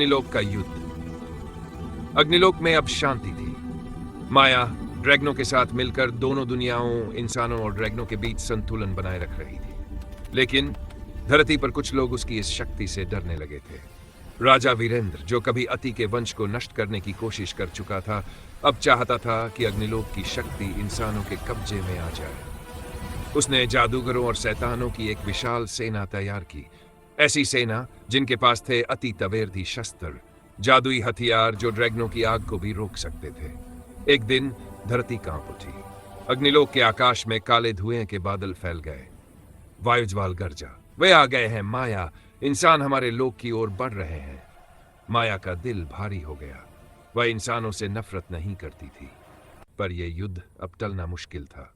अग्निलोक का युद्ध। अग्निलोक में अब शांति थी। माया ड्रैगनों के साथ मिलकर दोनों दुनियाओं, इंसानों और ड्रैगनों के बीच संतुलन बनाए रख रही थी। लेकिन धरती पर कुछ लोग उसकी इस शक्ति से डरने लगे थे। राजा वीरेंद्र, जो कभी अति के वंश को नष्ट करने की कोशिश कर चुका था, अब चाहता था कि अग्निलोक की शक्ति इंसानों के कब्जे में आ जाए। उसने जादूगरों और शैतानों की एक विशाल सेना तैयार की। ऐसी सेना जिनके पास थे अति तवेरधी शस्त्र, जादुई हथियार जो ड्रैगनों की आग को भी रोक सकते थे। एक दिन धरती कांप उठी। अग्निलोक के आकाश में काले धुएं के बादल फैल गए। वायुज्वाल गरजा, वे आ गए हैं माया, इंसान हमारे लोक की ओर बढ़ रहे हैं। माया का दिल भारी हो गया। वह इंसानों से नफरत नहीं करती थी, पर यह युद्ध अब टलना मुश्किल था।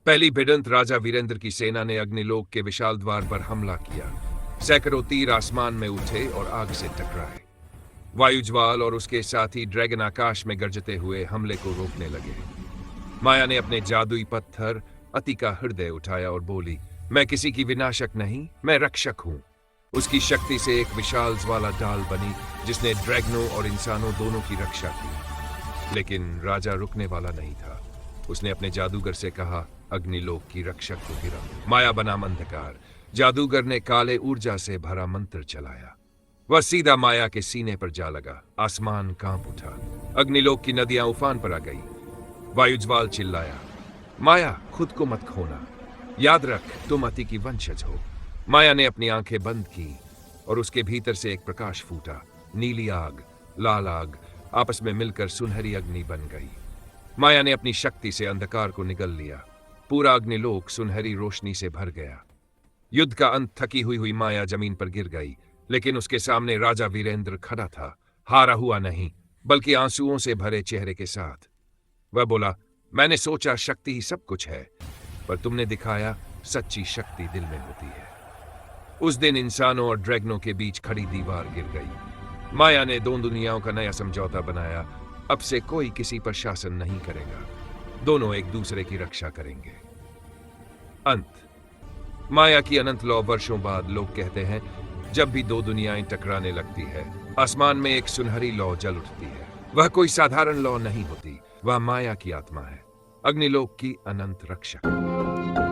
पहली भिड़ंत राजा वीरेंद्र की सेना ने अग्निलोक के विशाल द्वार पर हमला किया। सैकड़ों तीर आसमान में उठे और आग से टकराए। वायुज्वाल और उसके साथी ड्रैगन आकाश में गरजते हुए हमले को रोकने लगे। माया ने अपने जादुई पत्थर अति का हृदय उठाया और बोली, मैं किसी की विनाशक नहीं, मैं रक्षक हूं। उसकी शक्ति से एक विशाल ज्वाला डाल बनी जिसने ड्रैगनों और इंसानों दोनों की रक्षा की। लेकिन राजा रुकने वाला नहीं था। उसने अपने जादूगर से कहा, अग्निलोक की रक्षक को गिराओ। माया बनाम अंधकार। जादूगर ने काले ऊर्जा से भरा मंत्र चलाया। वह सीधा माया के सीने पर जा लगा। आसमान कांप उठा। अग्निलोक की नदियां उफान पर आ गई। वायुज्वाल चिल्लाया, माया, खुद को मत खोना। याद रख, तुम अति की वंशज हो। माया ने अपनी आंखें बंद की और उसके भीतर से एक प्रकाश फूटा। नीली आग, लाल आग आपस में मिलकर सुनहरी अग्नि बन गई। माया ने अपनी शक्ति से अंधकार को निगल लिया। पूरा अग्निलोक सुनहरी रोशनी से भर गया। युद्ध का अंत थकी हुई माया जमीन पर गिर गई, लेकिन उसके सामने राजा वीरेंद्र खड़ा था, हारा हुआ नहीं, बल्कि आंसुओं से भरे चेहरे के साथ। वह बोला, मैंने सोचा शक्ति ही सब कुछ है, पर तुमने दिखाया सच्ची शक्ति दिल में होती है। उस दिन इंसानों और ड्रैगनों के बीच खड़ी दीवार गिर गई। माया ने दोनों दुनियाओं का नया समझौता बनाया। अब से कोई किसी पर शासन नहीं करेगा, दोनों एक दूसरे की रक्षा करेंगे। अंत। माया की अनंत लौ वर्षों बाद लोग कहते हैं, जब भी दो दुनियाएं टकराने लगती है, आसमान में एक सुनहरी लौ जल उठती है। वह कोई साधारण लौ नहीं होती, वह माया की आत्मा है, अग्निलोक की अनंत रक्षक।